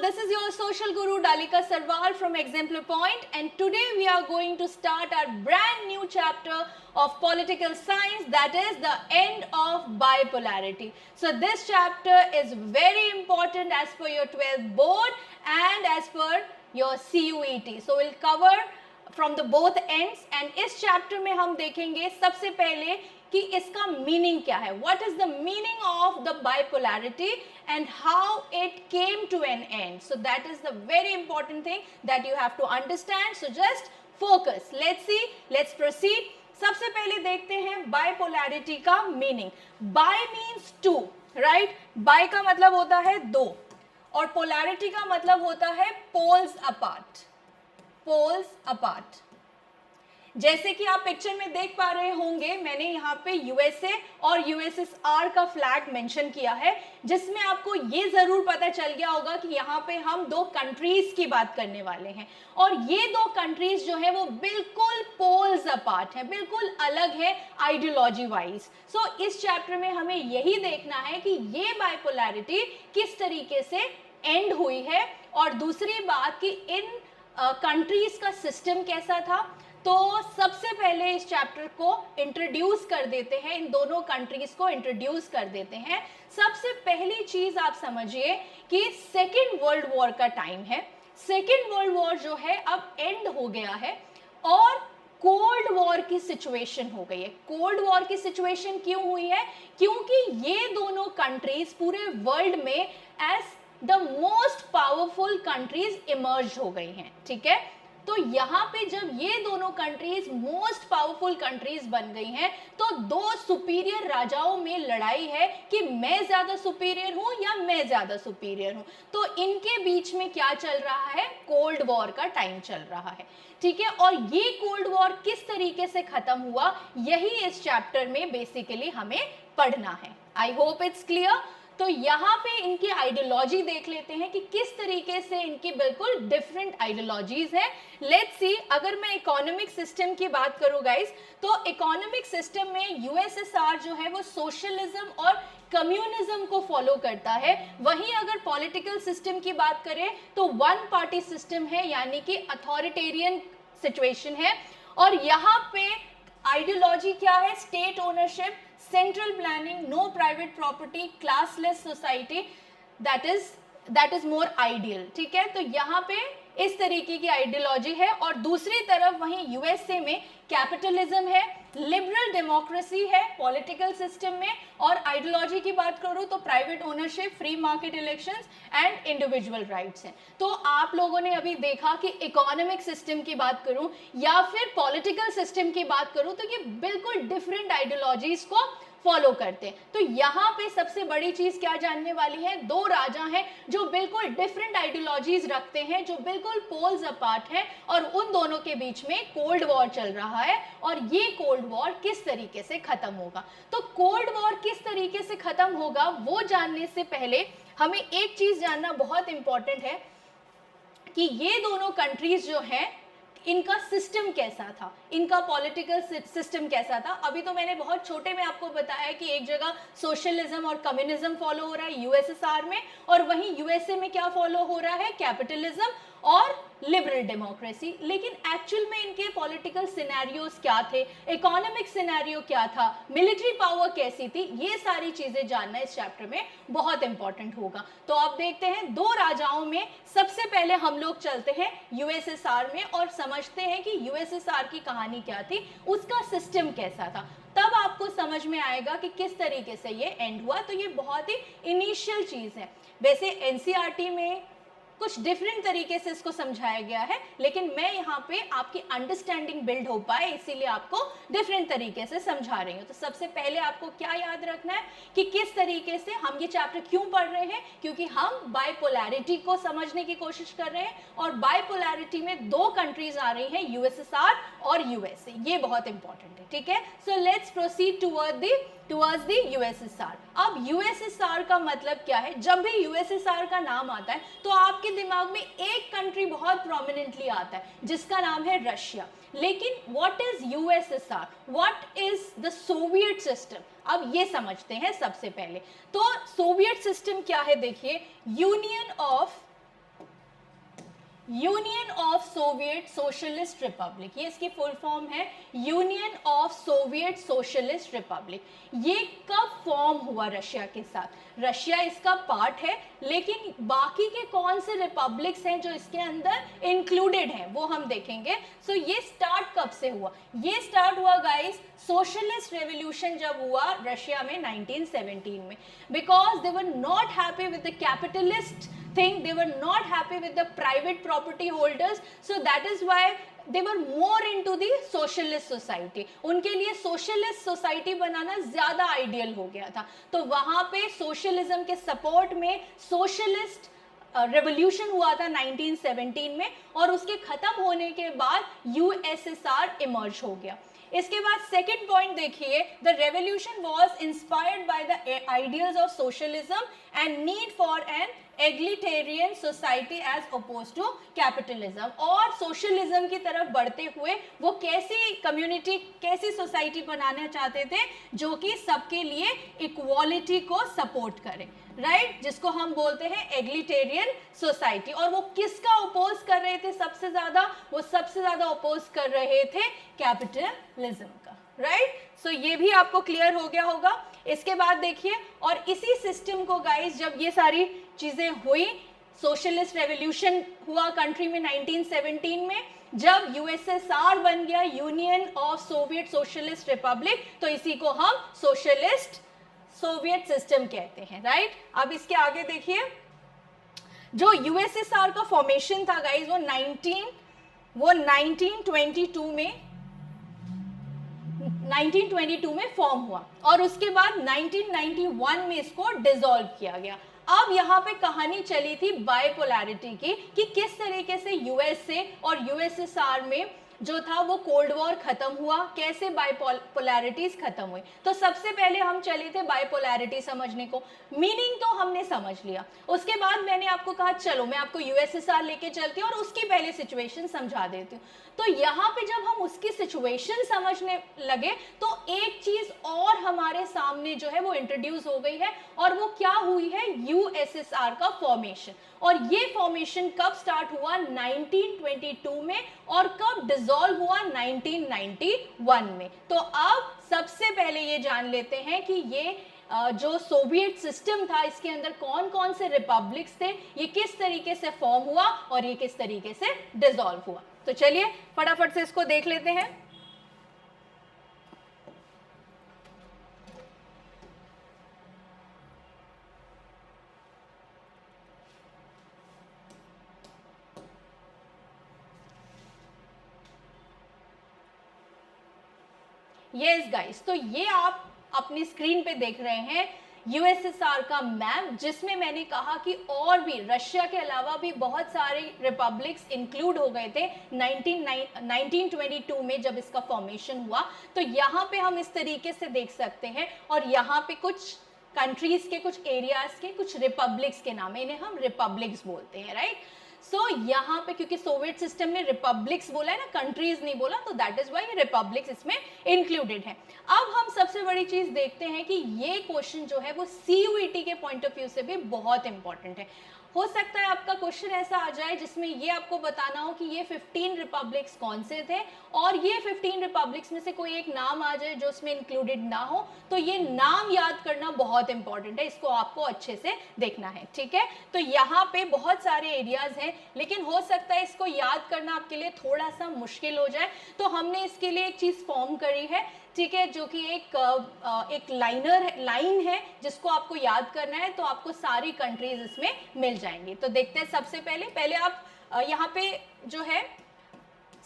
this is your social guru Dalika Sarwar from Exemplar Point, and today we are going to start our brand new chapter of political science, that is the end of bipolarity. So this chapter is very important as per your 12th board and as per your CUET. So we'll cover from the both ends, and इस chapter में हम देखेंगे सबसे पहले कि इसका meaning क्या है, what is the meaning of the bipolarity and how it came to an end. So that is the very important thing that you have to understand. So just focus, let's see, let's proceed. सबसे पहले देखते हैं bipolarity का meaning. Bi means two, right. Bi का मतलब होता है दो, और पोलैरिटी का मतलब होता है पोल्स अपार्ट. Poles apart. जैसे कि आप पिक्चर में देख पा रहे होंगे, मैंने यहाँ पे यूएसए और यूएसएसआर का फ्लैग मेंशन किया है, जिसमें आपको ये जरूर पता चल गया होगा कि यहाँ पे हम दो कंट्रीज की बात करने वाले हैं, और ये दो कंट्रीज जो है वो बिल्कुल पोल्स अपार्ट है, बिल्कुल अलग है आइडियोलॉजी वाइज. सो इस चैप्टर में हमें यही देखना है कि ये बाइपोलैरिटी किस तरीके से एंड हुई है, और दूसरी बात कि इन कंट्रीज का सिस्टम कैसा था. तो सबसे पहले इस चैप्टर को इंट्रोड्यूस कर देते हैं, इन दोनों कंट्रीज को इंट्रोड्यूस कर देते हैं. सबसे पहली चीज आप समझिए कि सेकेंड वर्ल्ड वॉर का टाइम है. सेकेंड वर्ल्ड वॉर जो है अब एंड हो गया है और कोल्ड वॉर की सिचुएशन हो गई है. कोल्ड वॉर की सिचुएशन क्यों हुई है? क्योंकि ये दोनों कंट्रीज पूरे वर्ल्ड में as the most powerful countries emerge हो गई हैं. ठीक है, तो यहाँ पे जब ये दोनों कंट्रीज मोस्ट पावरफुल कंट्रीज बन गई हैं, तो दो सुपीरियर राजाओं में लड़ाई है कि मैं ज्यादा सुपीरियर हूँ या मैं ज्यादा सुपीरियर हूँ. तो इनके बीच में क्या चल रहा है? कोल्ड वॉर का टाइम चल रहा है. ठीक है, और ये कोल्ड वॉर किस तरीके से खत्म हुआ, यही इस चैप्टर में बेसिकली हमें पढ़ना है. आई होप इट्स क्लियर. तो यहाँ पे इनकी आइडियोलॉजी देख लेते हैं कि किस तरीके से इनकी बिल्कुल डिफरेंट आइडियोलॉजीज हैं. लेट्स सी, अगर मैं इकोनॉमिक सिस्टम की बात करूँ गाइस, तो इकोनॉमिक सिस्टम में यूएसएसआर जो है वो सोशलिज्म और कम्युनिज्म को फॉलो करता है. वहीं अगर पॉलिटिकल सिस्टम की बात करें तो वन पार्टी सिस्टम है, यानी कि अथॉरिटेरियन सिचुएशन है. और यहाँ पे आइडियोलॉजी क्या है? State ownership, central planning, no private property, classless society, that is more ideal. ठीक है, तो यहाँ पे इस तरीके की आइडियोलॉजी है. और दूसरी तरफ वहीं यूएसए में कैपिटलिज्म है, लिबरल डेमोक्रेसी है पॉलिटिकल सिस्टम में, और आइडियोलॉजी की बात करूँ तो private ownership, free market elections and individual rights हैं. तो आप लोगों ने अभी देखा कि इकोनॉमिक सिस्टम की बात करूँ या फिर पॉलिटिकल सिस्टम की बात करूँ, तो ये बिल्कुल डिफरेंट आइडियोलॉजीज को फॉलो करते हैं. तो यहाँ पे सबसे बड़ी चीज क्या जानने वाली है? दो राजा हैं जो बिल्कुल डिफरेंट आइडियोलॉजीज रखते हैं, जो बिल्कुल पोल्स अपार्ट हैं, और उन दोनों के बीच में कोल्ड वॉर चल रहा है. और ये कोल्ड वॉर किस तरीके से खत्म होगा, तो कोल्ड वॉर किस तरीके से खत्म होगा वो जानने से पहले हमें एक चीज जानना बहुत इंपॉर्टेंट है कि ये दोनों कंट्रीज जो हैं, इनका सिस्टम कैसा था, इनका पॉलिटिकल सिस्टम कैसा था. अभी तो मैंने बहुत छोटे में आपको बताया कि एक जगह सोशलिज्म और कम्युनिज्म फॉलो हो रहा है यूएसएसआर में, और वहीं यूएसए में क्या फॉलो हो रहा है? कैपिटलिज्म और लिबरल डेमोक्रेसी. लेकिन एक्चुअल में इनके पॉलिटिकल सिनेरियोज क्या थे, इकोनॉमिक सिनेरियो क्या था, मिलिट्री पावर कैसी थी, ये सारी चीजें जानना इस चैप्टर में बहुत इंपॉर्टेंट होगा. तो अब देखते हैं दो राजाओं में. सबसे पहले हम लोग चलते हैं यूएसएसआर में और समझते हैं कि यूएसएसआर की कहानी क्या थी, उसका सिस्टम कैसा था. तब आपको समझ में आएगा कि किस तरीके से ये एंड हुआ. तो ये बहुत ही इनिशियल चीज है. वैसे एनसीईआरटी में कुछ डिफरेंट तरीके से इसको समझाया गया है, लेकिन मैं यहाँ पे आपकी अंडरस्टैंडिंग बिल्ड हो पाए इसीलिए आपको डिफरेंट तरीके से समझा रही हूँ. तो सबसे पहले आपको क्या याद रखना है कि किस तरीके से हम ये चैप्टर क्यों पढ़ रहे हैं, क्योंकि हम बाइपोलैरिटी को समझने की कोशिश कर रहे हैं, और बाइपोलैरिटी में दो कंट्रीज आ रही हैं, यूएसएसआर और यूएसए. ये बहुत इंपॉर्टेंट है. ठीक है, सो let's proceed towards the USSR. अब यूएसएसआर का मतलब क्या है? जब भी यूएसएसआर का नाम आता है तो आपके दिमाग में एक कंट्री बहुत प्रोमिनेंटली आता है जिसका नाम है रशिया. लेकिन what is USSR, what is the Soviet system? अब ये समझते हैं सबसे पहले. तो सोवियत सिस्टम क्या है? देखिए, union of union of Soviet Socialist Republic, ये इसकी फुल फॉर्म है, union of Soviet Socialist Republic. ये कब फॉर्म हुआ रशिया के साथ? रशिया इसका पार्ट है, लेकिन बाकी के कौन से रिपब्लिक्स हैं जो इसके अंदर इंक्लूडेड हैं वो हम देखेंगे। सो ये स्टार्ट कब से हुआ? ये स्टार्ट हुआ गाइस सोशलिस्ट रेवोल्यूशन जब हुआ रशिया में 1917 में, because they were not happy with the capitalist thing, they were not happy with the private property holders, so that is why they were more into the socialist society. उनके लिए socialist society बनाना ज़्यादा ideal हो गया था, तो वहाँ पे socialism के सपोर्ट में socialist रेवोल्यूशन हुआ था 1917 में, और उसके खत्म होने के बाद यूएसएसआर इमर्ज हो गया। इसके बाद सेकेंड पॉइंट देखिए, the revolution was inspired by the ideals of socialism and need for an egalitarian society as oppose to capitalism. और सोशलिज्म की तरफ बढ़ते हुए वो कैसी कम्युनिटी, कैसी सोसाइटी बनाना चाहते थे जो कि सबके लिए इक्वालिटी को सपोर्ट करे, राइट, जिसको हम बोलते हैं एग्लिटेरियन सोसाइटी। और वो किसका अपोज कर रहे थे सबसे ज्यादा? वो सबसे ज्यादा अपोज कर रहे थे कैपिटलिज्म का, राइट। सो ये भी आपको क्लियर हो गया होगा। इसके बाद देखिए, और इसी सिस्टम को गाइस जब ये सारी चीजें हुई, सोशलिस्ट रेवोल्यूशन हुआ कंट्री में 1917 में, जब यूएसएसआर बन गया union of Soviet Socialist Republic, तो इसी को हम सोशलिस्ट सोवियत सिस्टम कहते हैं, राइट। अब इसके आगे देखिए, जो यूएसएसआर का फॉर्मेशन था गाइस वो 1922 में फॉर्म हुआ, और उसके बाद 1991 में इसको डिसॉल्व किया गया। अब यहाँ पे कहानी चली थी बाइपोलैरिटी की, कि किस तरीके से यूएसए और यूएसएसआर में जो था वो कोल्ड वॉर खत्म हुआ, कैसे बाइपोलैरिटीज खत्म हुई। तो सबसे पहले हम चले थे बाइपोलैरिटी समझने को, मीनिंग तो हमने समझ लिया। उसके बाद मैंने आपको कहा चलो मैं आपको यूएसएसआर लेके चलती हूँ और उसकी पहले सिचुएशन समझा देती हूँ। तो यहाँ पे जब हम उसकी सिचुएशन समझने लगे तो एक चीज और हमारे सामने जो है वो इंट्रोड्यूस हो गई है, और वो क्या हुई है? यूएसएसआर का फॉर्मेशन। और ये फॉर्मेशन कब स्टार्ट हुआ? 1922 में, और कब डिसॉल्व हुआ? 1991 में। तो अब सबसे पहले ये जान लेते हैं कि ये जो सोवियत सिस्टम था इसके अंदर कौन कौन से रिपब्लिक्स थे, ये किस तरीके से फॉर्म हुआ और ये किस तरीके से डिसॉल्व हुआ। तो चलिए फटाफट से इसको देख लेते हैं। यस गाइस, तो ये आप अपनी स्क्रीन पे देख रहे हैं यूएसएसआर का मैप, जिसमें मैंने कहा कि और भी रशिया के अलावा भी बहुत सारे रिपब्लिक्स इंक्लूड हो गए थे 1922 में जब इसका फॉर्मेशन हुआ। तो यहाँ पे हम इस तरीके से देख सकते हैं, और यहाँ पे कुछ कंट्रीज के, कुछ एरियाज के, कुछ रिपब्लिक्स के नाम है, इन्हें हम रिपब्लिक्स बोलते हैं, राइट। सो यहाँ पे क्योंकि सोवियत सिस्टम में रिपब्लिक्स बोला है ना, कंट्रीज नहीं बोला, तो दैट इज वाई रिपब्लिक्स इसमें इंक्लूडेड है। अब हम सबसे बड़ी चीज देखते हैं कि ये क्वेश्चन जो है वो सीयूईटी के पॉइंट ऑफ व्यू से भी बहुत इंपॉर्टेंट है। हो सकता है आपका क्वेश्चन ऐसा आ जाए जिसमें ये आपको बताना हो कि ये 15 रिपब्लिक्स कौन से थे, और ये 15 रिपब्लिक्स में से कोई एक नाम आ जाए जो उसमें इंक्लूडेड ना हो। तो ये नाम याद करना बहुत इंपॉर्टेंट है, इसको आपको अच्छे से देखना है, ठीक है। तो यहाँ पे बहुत सारे एरियाज हैं, लेकिन हो सकता है इसको याद करना आपके लिए थोड़ा सा मुश्किल हो जाए, तो हमने इसके लिए एक चीज फॉर्म करी है, ठीक है, जो कि एक लाइन है जिसको आपको याद करना है। तो आपको सारी कंट्रीज इसमें मिल जाएंगी। तो देखते हैं, सबसे पहले आप यहाँ पे जो है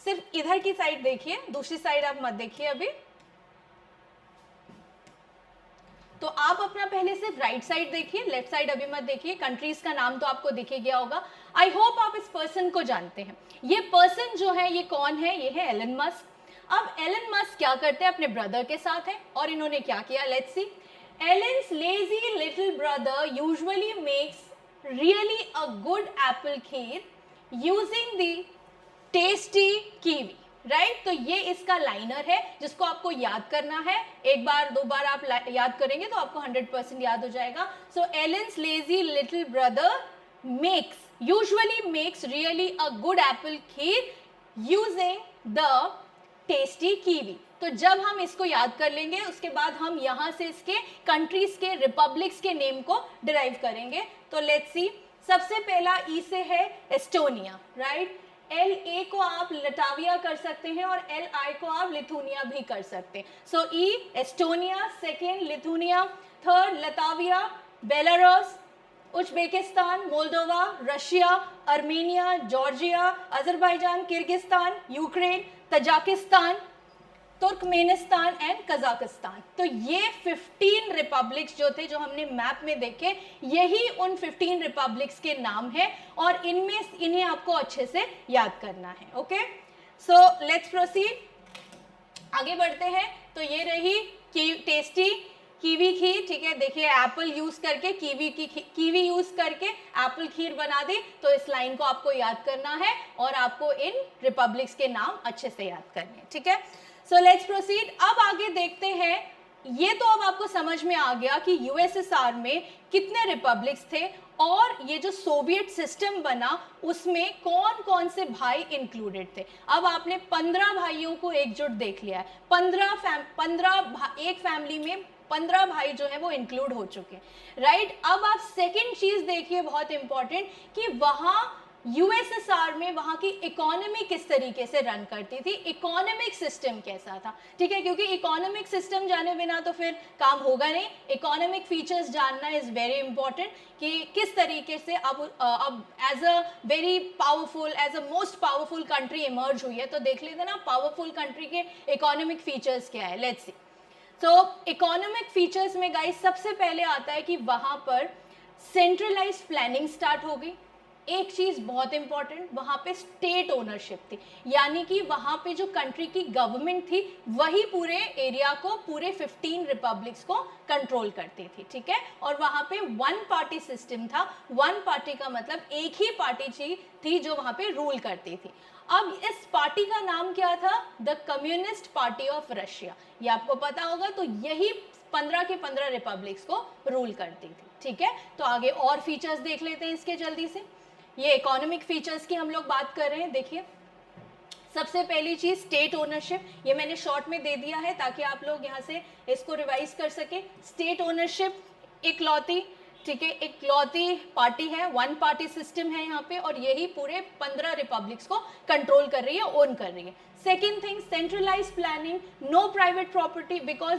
सिर्फ इधर की साइड देखिए, दूसरी साइड आप मत देखिए अभी। तो आप अपना पहले सिर्फ राइट साइड देखिए, लेफ्ट साइड अभी मत देखिए। कंट्रीज का नाम तो आपको दिख ही गया होगा। आई होप आप इस पर्सन को जानते हैं। ये पर्सन जो है ये कौन है? ये है एलन मस्क। अब एलन मस्क क्या करते हैं? अपने ब्रदर के साथ है, और इन्होंने क्या किया, let's see. Allen's lazy little brother usually makes really a good Apple kheer using the tasty kiwi, right. तो ये इसका लाइनर है जिसको आपको याद करना है। एक बार दो बार आप याद करेंगे तो आपको 100% याद हो जाएगा। So Elon's lazy little brother makes usually makes really a good apple kheer using the tasty kiwi. तो जब हम इसको याद कर लेंगे उसके बाद हम यहाँ से इसके कंट्रीज के रिपब्लिक्स के नेम को डिराइव करेंगे. तो लेट्स सी, सबसे पहला ई से है एस्टोनिया, राइट. एल ए को आप लटाविया कर सकते हैं और एल आई को आप लिथुनिया भी कर सकते हैं. सो ई Estonia, second Lithuania, third Latvia, Belarus, Uzbekistan, Moldova, Russia, Armenia, Georgia, Azerbaijan, Kyrgyzstan, Ukraine, Tajikistan, Turkmenistan and Kazakhstan. तो ये 15 रिपब्लिक्स जो थे, जो हमने मैप में देखे, यही उन 15 रिपब्लिक्स के नाम है और इन्हें आपको अच्छे से याद करना है. ओके, सो लेट्स प्रोसीड, आगे बढ़ते हैं. तो ये रही टेस्टी कीवी खीर, ठीक है. देखिए एप्पल यूज करके कीवी यूज करके एप्पल खीर बना दी. तो इस लाइन को आपको याद करना है और आपको इन रिपब्लिक्स के नाम अच्छे से याद करने हैं, ठीक है. सो लेट्स प्रोसीड. अब आगे देखते हैं. ये तो अब आपको समझ में आ गया कि यूएसएसआर में कितने रिपब्लिक्स थे और ये जो सोवियत सिस्टम बना उसमें कौन कौन से भाई इंक्लूडेड थे. अब आपने 15 भाइयों को एकजुट देख लिया है. 15 एक फैमिली में 15 भाई जो है वो इंक्लूड हो चुके हैं, राइट. अब आप सेकेंड चीज देखिए, बहुत इंपॉर्टेंट, कि वहाँ यूएसएसआर में वहाँ की इकोनॉमी किस तरीके से रन करती थी, इकोनॉमिक सिस्टम कैसा था, ठीक है. क्योंकि इकोनॉमिक सिस्टम जाने बिना तो फिर काम होगा नहीं. इकोनॉमिक फीचर्स जानना इज वेरी इंपॉर्टेंट कि किस तरीके से अब as a very powerful, as a most powerful country emerge हुई है. तो देख लेते ना पावरफुल कंट्री के इकोनॉमिक फीचर्स क्या है. Let's see. तो इकोनॉमिक फीचर्स में गाइस सबसे पहले आता है कि वहाँ पर सेंट्रलाइज्ड प्लानिंग स्टार्ट हो गई. एक चीज बहुत इंपॉर्टेंट, वहां पे स्टेट ओनरशिप थी, यानी कि वहां पे जो कंट्री की गवर्नमेंट थी वही पूरे एरिया को, पूरे 15 रिपब्लिक्स को कंट्रोल करती थी, ठीक है. और वहां पे वन पार्टी सिस्टम था. वन पार्टी का मतलब एक ही पार्टी थी जो वहां पे रूल करती थी. अब इस पार्टी का नाम क्या था? The communist party of Russia. ये आपको पता होगा. तो यही 15 के 15 रिपब्लिक्स को रूल करती थी, ठीक है. तो आगे और फीचर्स देख लेते हैं इसके जल्दी से. ये इकोनॉमिक फीचर्स की हम लोग बात कर रहे हैं. देखिए सबसे पहली चीज स्टेट ओनरशिप, ये मैंने शॉर्ट में दे दिया है ताकि आप लोग यहाँ से इसको रिवाइज कर सके. स्टेट ओनरशिप इकलौती, ठीक है, इकलौती पार्टी है, वन पार्टी सिस्टम है यहाँ पे और यही पूरे 15 रिपब्लिक्स को कंट्रोल कर रही है, ओन कर रही है. Second thing centralize planning, no private property because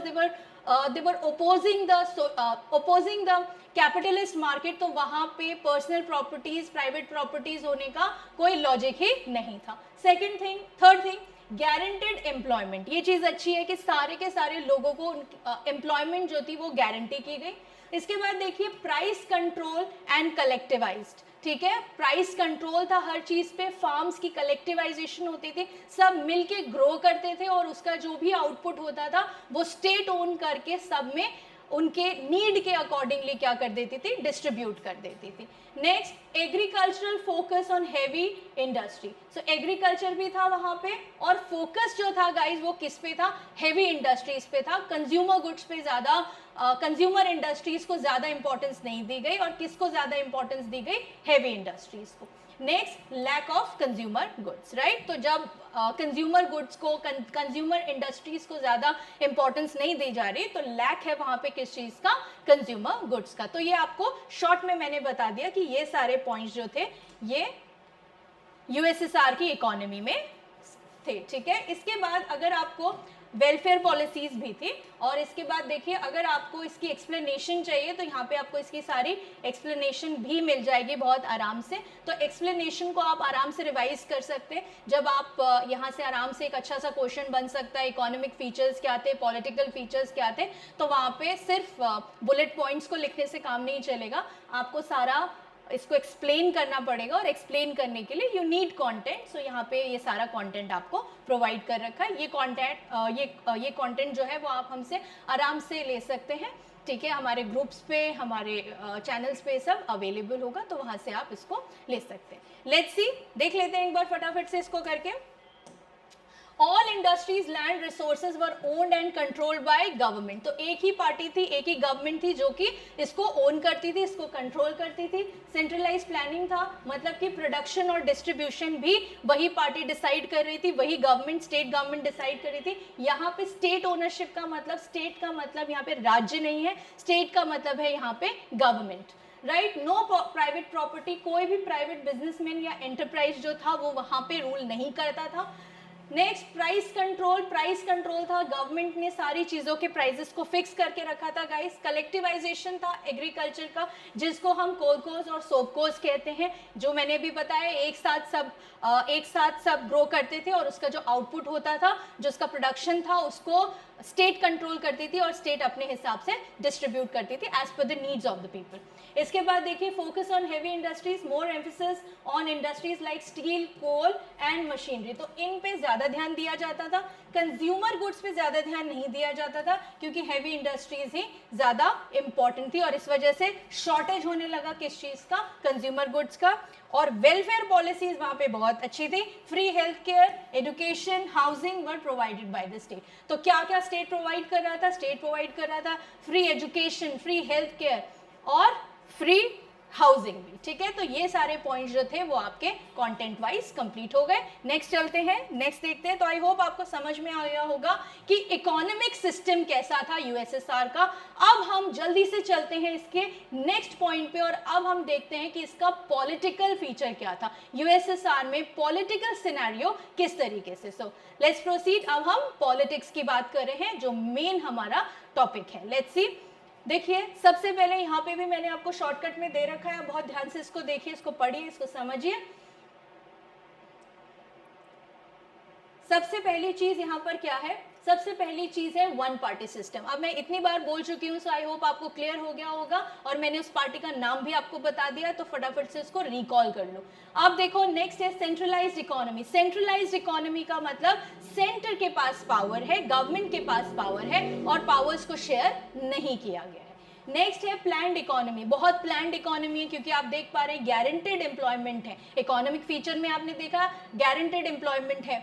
they were opposing the capitalist market. तो वहाँ पे पर्सनल प्रॉपर्टीज, प्राइवेट प्रॉपर्टीज होने का कोई लॉजिक ही नहीं था. Second thing. Third thing guaranteed employment. ये चीज़ अच्छी है कि सारे के सारे लोगों को एम्प्लॉयमेंट जो थी वो गारंटी की गई. इसके बाद देखिए प्राइस कंट्रोल एंड कलेक्टिवाइज्ड, ठीक है. प्राइस कंट्रोल था हर चीज पे, फार्म्स की कलेक्टिवाइजेशन होती थी, सब मिलके ग्रो करते थे और उसका जो भी आउटपुट होता था वो स्टेट ओन करके सब में उनके नीड के अकॉर्डिंगली क्या कर देती थी, डिस्ट्रीब्यूट कर देती थी. Next agricultural focus on heavy industry. So agriculture भी था वहाँ पे और फोकस जो था गाइज वो किस पे था, हैवी इंडस्ट्रीज पे था. कंज्यूमर गुड्स पे ज़्यादा, कंज्यूमर इंडस्ट्रीज को ज़्यादा इंपॉर्टेंस नहीं दी गई और किसको ज़्यादा इंपॉर्टेंस दी गई, हैवी इंडस्ट्रीज को. Next lack of consumer goods, right. तो जब कंज्यूमर गुड्स को, कंज्यूमर इंडस्ट्रीज को ज़्यादा इंपॉर्टेंस नहीं दी जा रही तो लैक है वहाँ पे किस चीज़ का, कंज्यूमर गुड्स का. तो ये आपको शॉर्ट में मैंने बता दिया कि ये सारे पॉइंट्स जो थे ये यूएसएसआर की इकोनॉमी में थे, ठीक है. इसके बाद अगर आपको वेलफेयर पॉलिसीज भी थी और इसके बाद देखिए अगर आपको इसकी एक्सप्लेनेशन चाहिए तो यहाँ पे आपको इसकी सारी एक्सप्लेनेशन भी मिल जाएगी बहुत आराम से. तो एक्सप्लेनेशन को आप आराम से रिवाइज कर सकते हैं. जब आप यहाँ से आराम से एक अच्छा सा क्वेश्चन बन सकता है, इकोनॉमिक फीचर्स क्या थे, पॉलिटिकल फीचर्स क्या थे, तो वहाँ पे सिर्फ बुलेट पॉइंट्स को लिखने से काम नहीं चलेगा, आपको सारा इसको एक्सप्लेन करना पड़ेगा और एक्सप्लेन करने के लिए यू नीड कंटेंट. सो यहाँ पे ये सारा कंटेंट आपको प्रोवाइड कर रखा है. ये कंटेंट जो है वो आप हमसे आराम से ले सकते हैं, ठीक है. हमारे ग्रुप्स पे, हमारे चैनल्स पे सब अवेलेबल होगा तो वहाँ से आप इसको ले सकते हैं. लेट्स सी, देख लेते हैं एक बार फटाफट से इसको करके. All industries land resources were owned and controlled by government. तो एक ही पार्टी थी, एक ही गवर्नमेंट थी जो कि इसको ओन करती थी, इसको कंट्रोल करती थी। सेंट्रलाइज प्लानिंग था, मतलब कि प्रोडक्शन और डिस्ट्रीब्यूशन भी वही पार्टी डिसाइड कर रही थी, वही गवर्नमेंट, स्टेट गवर्नमेंट डिसाइड कर रही थी। यहाँ पे स्टेट ओनरशिप का मतलब, स्टेट का मतलब यहाँ पे राज्य नहीं है, स्टेट का मतलब है यहाँ पे government, right. No private property, कोई भी प्राइवेट बिजनेसमैन या एंटरप्राइज जो था वो वहां पे रूल नहीं करता था। Next price control, price control था, गवर्नमेंट ने सारी चीजों के प्राइसेस को फिक्स करके रखा था गाइस। कलेक्टिवाइजेशन था एग्रीकल्चर का, जिसको हम कोलकोज और सोपकोज कहते हैं, जो मैंने भी बताया एक साथ सब ग्रो करते थे और उसका जो आउटपुट होता था, जो उसका प्रोडक्शन था, उसको स्टेट कंट्रोल करती थी और स्टेट अपने हिसाब से डिस्ट्रीब्यूट करती थी as per the needs of the people. इसके बाद देखिए focus on heavy industries, more emphasis on industries like steel, coal and machinery. तो इन पे ज्यादा ध्यान दिया जाता था, कंज्यूमर गुड्स पे ज्यादा ध्यान नहीं दिया जाता था, क्योंकि हेवी इंडस्ट्रीज ही ज्यादा इंपॉर्टेंट थी और इस वजह से शॉर्टेज होने लगा किस चीज का, कंज्यूमर गुड्स का। और वेलफेयर पॉलिसीज वहां पे बहुत अच्छी थी, free health care, education, housing were provided by the state. तो क्या क्या स्टेट प्रोवाइड कर रहा था? स्टेट प्रोवाइड कर रहा था free education, free health care और फ्री हाउसिंग भी, ठीक है। तो ये सारे पॉइंट्स जो थे वो आपके कंटेंट वाइज कंप्लीट हो गए। नेक्स्ट चलते हैं, नेक्स्ट देखते हैं। तो आई होप आपको समझ में आ गया होगा कि इकोनॉमिक सिस्टम कैसा था यूएसएसआर का। अब हम जल्दी से चलते हैं इसके नेक्स्ट पॉइंट पे और अब हम देखते हैं कि इसका पॉलिटिकल फीचर क्या था, यूएसएसआर में पॉलिटिकल सिनेरियो किस तरीके से। सो लेट्स प्रोसीड। अब हम पॉलिटिक्स की बात कर रहे हैं जो मेन हमारा टॉपिक है। लेट्स सी। देखिए सबसे पहले यहाँ पे भी मैंने आपको शॉर्टकट में दे रखा है, बहुत ध्यान से इसको देखिए, इसको पढ़िए, इसको समझिए। सबसे पहली चीज यहाँ पर क्या है? सबसे पहली चीज है वन पार्टी सिस्टम। अब मैं इतनी बार बोल चुकी हूँ, सो आई होप आपको क्लियर हो गया होगा और मैंने उस पार्टी का नाम भी आपको बता दिया, तो फटाफट से उसको रिकॉल कर लो। अब देखो नेक्स्ट है सेंट्रलाइज्ड इकोनॉमी। सेंट्रलाइज्ड इकोनॉमी का मतलब सेंटर के पास पावर है, गवर्नमेंट के पास पावर है और पावर्स को शेयर नहीं किया गया है। नेक्स्ट है प्लान्ड इकोनॉमी। बहुत प्लान्ड इकोनॉमी है क्योंकि आप देख पा रहे हैं गारंटेड एम्प्लॉयमेंट है। इकोनॉमिक फीचर में आपने देखा गारंटेड एम्प्लॉयमेंट है,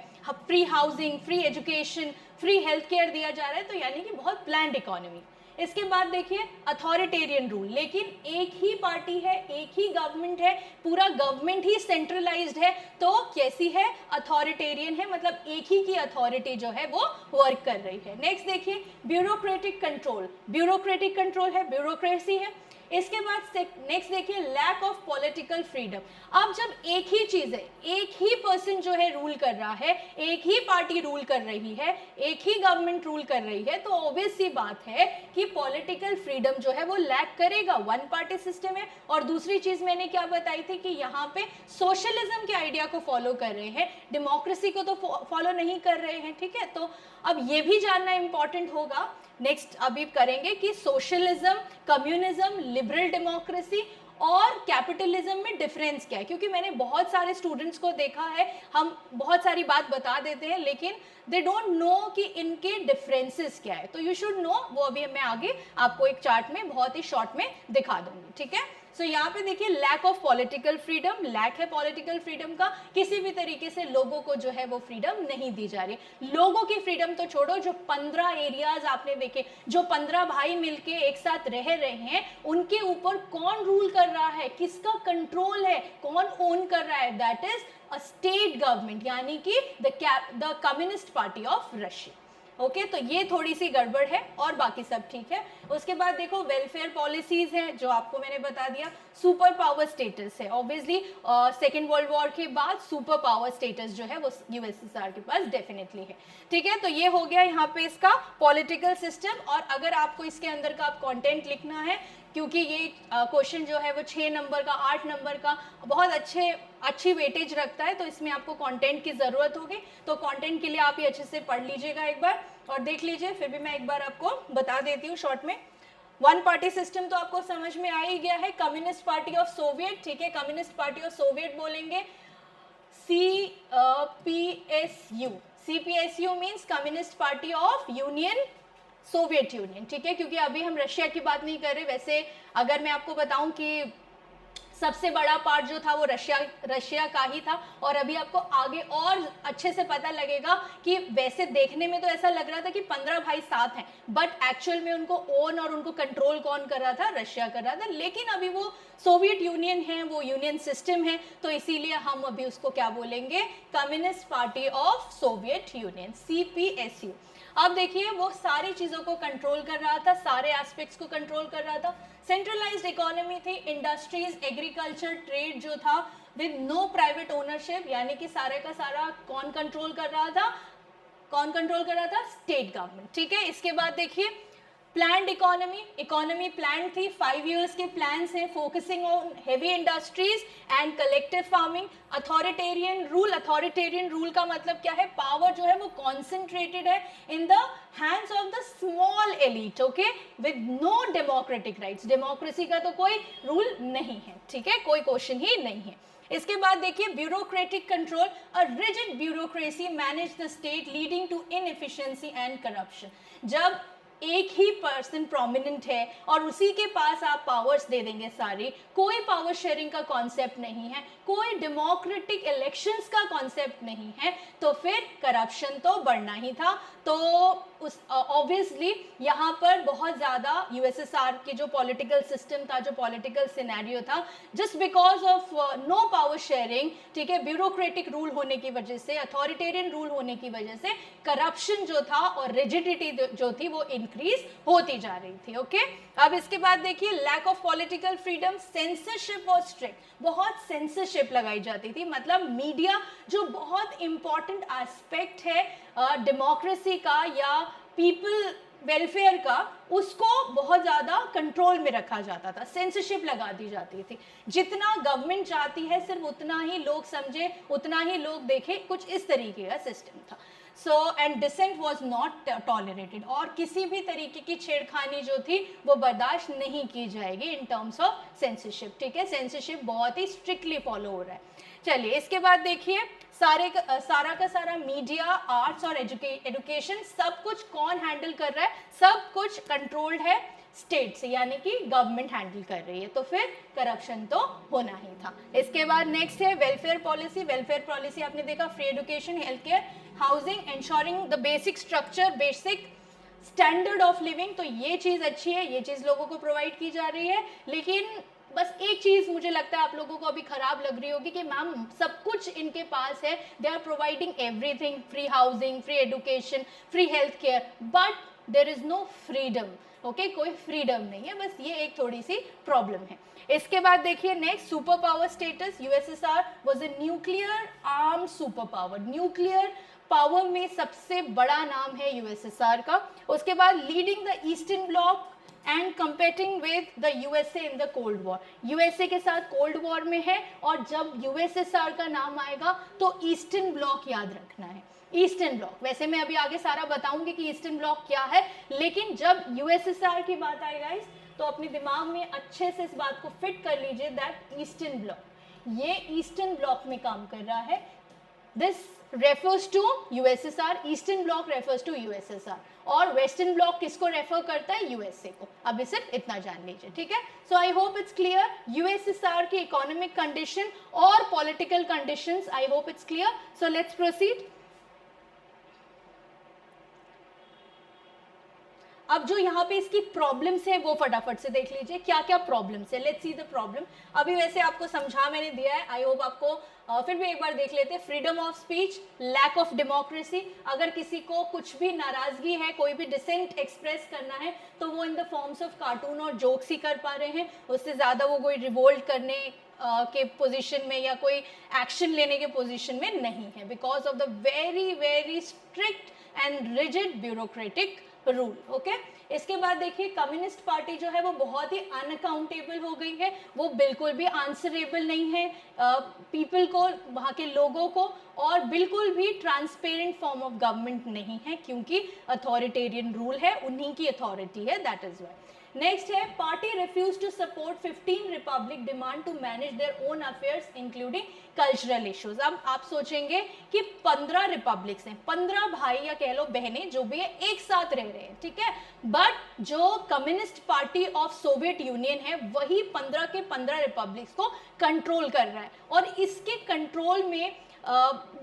free housing, free education, free health care दिया जा रहा है, तो यानी कि बहुत प्लान्ड इकोनॉमी। इसके बाद देखिए अथॉरिटेरियन रूल, लेकिन एक ही पार्टी है, एक ही गवर्नमेंट है, पूरा गवर्नमेंट ही सेंट्रलाइज्ड है, तो कैसी है? अथॉरिटेरियन है, मतलब एक ही की अथॉरिटी जो है वो वर्क कर रही है। नेक्स्ट देखिए ब्यूरोक्रेटिक कंट्रोल। ब्यूरोक्रेटिक कंट्रोल है, ब्यूरोक्रेसी है। इसके बाद नेक्स्ट देखिए लैक ऑफ पॉलिटिकल फ्रीडम। अब जब एक ही चीज है, एक ही पर्सन जो है रूल कर रहा है, एक ही पार्टी रूल कर रही है, एक ही गवर्नमेंट रूल कर रही है, तो ऑब्वियस सी बात है कि पॉलिटिकल फ्रीडम जो है वो लैक करेगा। वन पार्टी सिस्टम है। और दूसरी चीज मैंने क्या बताई थी कि यहाँ पे सोशलिज्म के आइडिया को फॉलो कर रहे हैं, डेमोक्रेसी को तो फॉलो नहीं कर रहे हैं, ठीक है। तो अब ये भी जानना इंपॉर्टेंट होगा, नेक्स्ट अभी करेंगे कि सोशलिज्म, कम्युनिज्म, लिबरल डेमोक्रेसी और कैपिटलिज्म में डिफरेंस क्या है, क्योंकि मैंने बहुत सारे स्टूडेंट्स को देखा है, हम बहुत सारी बात बता देते हैं लेकिन दे डोंट नो कि इनके डिफरेंसेस क्या है। तो यू शुड नो, वो अभी मैं आगे आपको एक चार्ट में बहुत ही शॉर्ट में दिखा दूंगी, ठीक है। सो यहाँ पे देखिए lack of political freedom, lack है पॉलिटिकल फ्रीडम का, किसी भी तरीके से लोगों को जो है वो फ्रीडम नहीं दी जा रही। लोगों की फ्रीडम तो छोड़ो, जो 15 एरियाज आपने देखे, जो 15 भाई मिलके एक साथ रह रहे हैं, उनके ऊपर कौन रूल कर रहा है, किसका कंट्रोल है, कौन ओन कर रहा है? That is a state government, यानी कि the communist party of Russia. Okay, तो ये थोड़ी सी गड़बड़ है और बाकी सब ठीक है। उसके बाद देखो वेलफेयर पॉलिसीज है, जो आपको मैंने बता दिया। सुपर पावर स्टेटस है, ऑब्वियसली सेकेंड वर्ल्ड वॉर के बाद सुपर पावर स्टेटस जो है वो यूएसएसआर के पास डेफिनेटली है, ठीक है। तो ये हो गया यहाँ पे इसका पॉलिटिकल सिस्टम। और अगर आपको इसके अंदर का कंटेंट लिखना है, क्योंकि ये क्वेश्चन जो है वो 6 नंबर का, 8 नंबर का बहुत अच्छी वेटेज रखता है, तो इसमें आपको कंटेंट की ज़रूरत होगी। तो कंटेंट के लिए आप ये अच्छे से पढ़ लीजिएगा एक बार और देख लीजिए, फिर भी मैं एक बार आपको बता देती हूँ शॉर्ट में। वन पार्टी सिस्टम तो आपको समझ में आ ही गया है, कम्युनिस्ट पार्टी ऑफ सोवियत, ठीक है, कम्युनिस्ट पार्टी ऑफ सोवियत बोलेंगे CPSU। CPSU means communist party of union, Soviet union, ठीक है, क्योंकि अभी हम रशिया की बात नहीं कर रहे। वैसे अगर मैं आपको बताऊं कि सबसे बड़ा पार्ट जो था वो रशिया का ही था। और अभी आपको आगे और अच्छे से पता लगेगा कि वैसे देखने में तो ऐसा लग रहा था कि 15 भाई साथ हैं, बट एक्चुअल में उनको ओन और उनको कंट्रोल कौन कर रहा था, रशिया कर रहा था। लेकिन अभी वो सोवियत यूनियन है, वो यूनियन सिस्टम है, तो इसीलिए हम अभी उसको क्या बोलेंगे, communist party of Soviet union, CPSU। अब देखिए वो सारी चीज़ों को कंट्रोल कर रहा था, सारे एस्पेक्ट्स को कंट्रोल कर रहा था। सेंट्रलाइज्ड इकोनॉमी थी, इंडस्ट्रीज, एग्रीकल्चर, ट्रेड जो था विद नो प्राइवेट ओनरशिप, यानी कि सारे का सारा कौन कंट्रोल कर रहा था, कौन कंट्रोल कर रहा था, स्टेट गवर्नमेंट। ठीक है, इसके बाद देखिए प्लान्ड इकोनॉमी प्लान थी, 5 इयर्स के प्लान्स हैं, focusing on heavy industries and collective farming. Authoritarian rule का मतलब क्या है, पावर जो है वो कॉन्सेंट्रेटेड है in the hands of the small elite, okay, with no democratic rights. Democracy का तो कोई रूल नहीं है, ठीक है, कोई क्वेश्चन ही नहीं है। इसके बाद देखिए bureaucratic control, a rigid bureaucracy manage the state leading to inefficiency and corruption. जब एक ही पर्सन प्रोमिनेंट है और उसी के पास आप पावर्स दे देंगे सारी, कोई पावर शेयरिंग का कॉन्सेप्ट नहीं है, कोई डेमोक्रेटिक इलेक्शंस का कॉन्सेप्ट नहीं है, तो फिर करप्शन तो बढ़ना ही था। तो उस ऑब्वियसली यहाँ पर बहुत ज़्यादा यूएसएसआर की जो पॉलिटिकल सिस्टम था, जो पॉलिटिकल सिनेरियो था, just because of no power sharing, ठीक है, ब्यूरोक्रेटिक रूल होने की वजह से, अथॉरिटेरियन रूल होने की वजह से करप्शन जो था और रिजिडिटी जो थी वो इंक्रीज होती जा रही थी। ओके, अब इसके बाद देखिए lack of political freedom, censorship was strict, बहुत सेंसरशिप लगाई जाती थी। मतलब मीडिया जो बहुत इंपॉर्टेंट एस्पेक्ट है डेमोक्रेसी का या पीपल वेलफेयर का, उसको बहुत ज़्यादा कंट्रोल में रखा जाता था, सेंसरशिप लगा दी जाती थी। जितना गवर्नमेंट चाहती है सिर्फ उतना ही लोग समझे, उतना ही लोग देखे, कुछ इस तरीके का सिस्टम था। So and dissent was not tolerated, और किसी भी तरीके की छेड़खानी जो थी वो बर्दाश्त नहीं की जाएगी इन टर्म्स ऑफ सेंसरशिप। ठीक है, सेंसरशिप बहुत ही स्ट्रिक्टली फॉलो हो रहा है। चलिए इसके बाद देखिए सारा का सारा मीडिया, आर्ट्स और एजुकेशन सब कुछ कौन हैंडल कर रहा है, सब कुछ कंट्रोल्ड है स्टेट से, यानी कि गवर्नमेंट हैंडल कर रही है, तो फिर करप्शन तो होना ही था। इसके बाद नेक्स्ट है वेलफेयर पॉलिसी। वेलफेयर पॉलिसी आपने देखा, free education, health care, housing, ensuring the basic structure, basic standard of living. तो ये चीज़ अच्छी है, ये चीज़ लोगों को प्रोवाइड की जा रही है। लेकिन बस एक चीज़ मुझे लगता है आप लोगों को अभी खराब लग रही होगी कि मैम सब कुछ इनके पास है, they are providing everything, free housing, free education, free health care, but there is no freedom. Okay, कोई फ्रीडम नहीं है, बस ये एक थोड़ी सी प्रॉब्लम है। इसके बाद देखिए next, super power status. USSR was a nuclear arm super power, nuclear power में सबसे बड़ा नाम है यूएसएसआर का। उसके बाद leading the Eastern bloc and competing with the USA in the cold war, USA के साथ कोल्ड वॉर में है, और जब यूएसएसआर का नाम आएगा तो ईस्टर्न ब्लॉक याद रखना है। ईस्टर्न ब्लॉक, वैसे मैं अभी आगे सारा बताऊंगी कि ईस्टर्न ब्लॉक क्या है, लेकिन जब यूएसएसआर की बात आए गाइस तो अपने दिमाग में अच्छे से इस बात को फिट कर लीजिए दैट ईस्टर्न ब्लॉक, ये ईस्टर्न ब्लॉक में काम कर रहा है। This refers to USSR, eastern block refers to USSR, और वेस्टर्न ब्लॉक किसको रेफर करता है, यूएसए को। अभी सिर्फ इतना जान लीजिए, ठीक है। So I hope it's clear, USSR की इकोनॉमिक कंडीशन और political conditions, I hope it's clear. So let's proceed. अब जो यहाँ पे इसकी प्रॉब्लम्स है वो फटाफट से देख लीजिए, क्या क्या प्रॉब्लम्स है। Let's see the problem. अभी वैसे आपको समझा मैंने दिया है, आई होप आपको फिर भी एक बार देख लेते हैं। Freedom of speech, lack of democracy, अगर किसी को कुछ भी नाराजगी है, कोई भी डिसेंट एक्सप्रेस करना है तो वो in the forms of cartoon और जोक्स ही कर पा रहे हैं, उससे ज़्यादा वो कोई रिवोल्ट करने के पोजीशन में या कोई एक्शन लेने के पोजीशन में नहीं है, because of the very very strict and rigid bureaucratic rule. Okay, इसके बाद देखिए कम्युनिस्ट पार्टी जो है वो बहुत ही अनअकाउंटेबल हो गई है, वो बिल्कुल भी आंसरेबल नहीं है पीपल को, वहाँ के लोगों को, और बिल्कुल भी ट्रांसपेरेंट फॉर्म ऑफ गवर्नमेंट नहीं है, क्योंकि अथॉरिटेरियन रूल है, उन्हीं की अथॉरिटी है, दैट इज वाई। नेक्स्ट है party refuse to support 15 republic demand to manage their own affairs including cultural issues. अब आप सोचेंगे कि 15 रिपब्लिक्स हैं, 15 भाई या कह लो बहनें जो भी है एक साथ रह रहे हैं, ठीक है, बट जो communist party of Soviet union है वही 15 के 15 रिपब्लिक्स को कंट्रोल कर रहा है, और इसके कंट्रोल में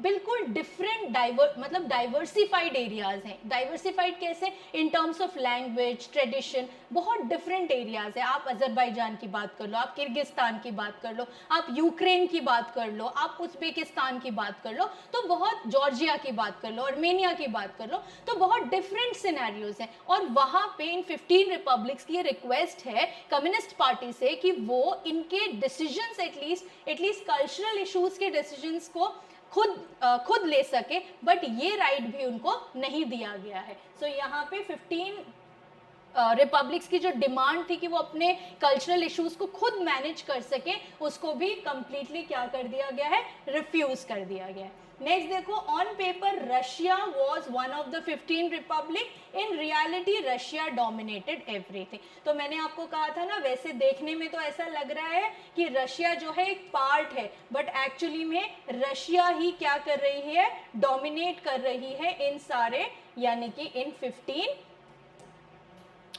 बिल्कुल डिफरेंट मतलब डाइवर्सिफाइड एरियाज हैं। डाइवर्सिफाइड कैसे? In terms of language, tradition, बहुत डिफरेंट एरियाज है। आप अजरबैजान की बात कर लो, आप किर्गिस्तान की बात कर लो, आप यूक्रेन की बात कर लो, आप उज्बेकिस्तान की बात कर लो, तो बहुत, जॉर्जिया की बात कर लो, आर्मेनिया की बात कर लो, तो बहुत डिफरेंट सिनेरियोज हैं। और वहाँ पे इन 15 रिपब्लिक्स की रिक्वेस्ट है कम्युनिस्ट पार्टी से कि वो इनके डिसीजंस एटलीस्ट कल्चरल इश्यूज के डिसीजंस को खुद ले सके, बट ये राइट भी उनको नहीं दिया गया है। सो यहाँ पे 15 रिपब्लिक्स की जो डिमांड थी कि वो अपने कल्चरल इश्यूज को खुद मैनेज कर सके, उसको भी कंप्लीटली क्या कर दिया गया है? रिफ्यूज कर दिया गया है। नेक्स्ट देखो, on paper Russia was one of the 15 Republic, in reality Russia dominated everything. तो मैंने आपको कहा था ना, वैसे देखने में तो ऐसा लग रहा है कि रशिया जो है एक पार्ट है, बट एक्चुअली में रशिया ही क्या कर रही है? डोमिनेट कर रही है इन सारे, यानी कि इन 15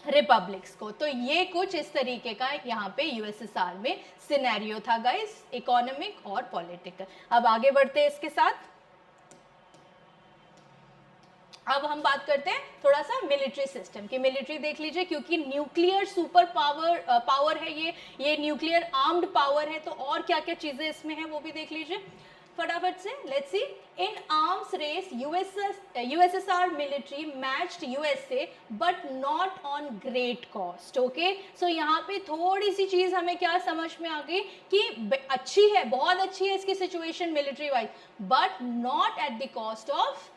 रिपब्लिक्स को। तो ये कुछ इस तरीके का यहाँ पे यूएसएसआर में सिनेरियो था गाइस, इकोनॉमिक और पॉलिटिकल। अब आगे बढ़ते हैं इसके साथ। अब हम बात करते हैं थोड़ा सा मिलिट्री सिस्टम की। मिलिट्री देख लीजिए, क्योंकि न्यूक्लियर सुपर पावर है ये न्यूक्लियर आर्म्ड पावर है, तो और क्या क्या चीजें इसमें हैं वो भी देख लीजिए फटाफट से। Let's see, in arms race USSR military matched USA but not on great cost. Okay, so यहाँ पे थोड़ी सी चीज हमें क्या समझ में आ गई कि अच्छी है, बहुत अच्छी है इसकी situation military wise, but not at the cost of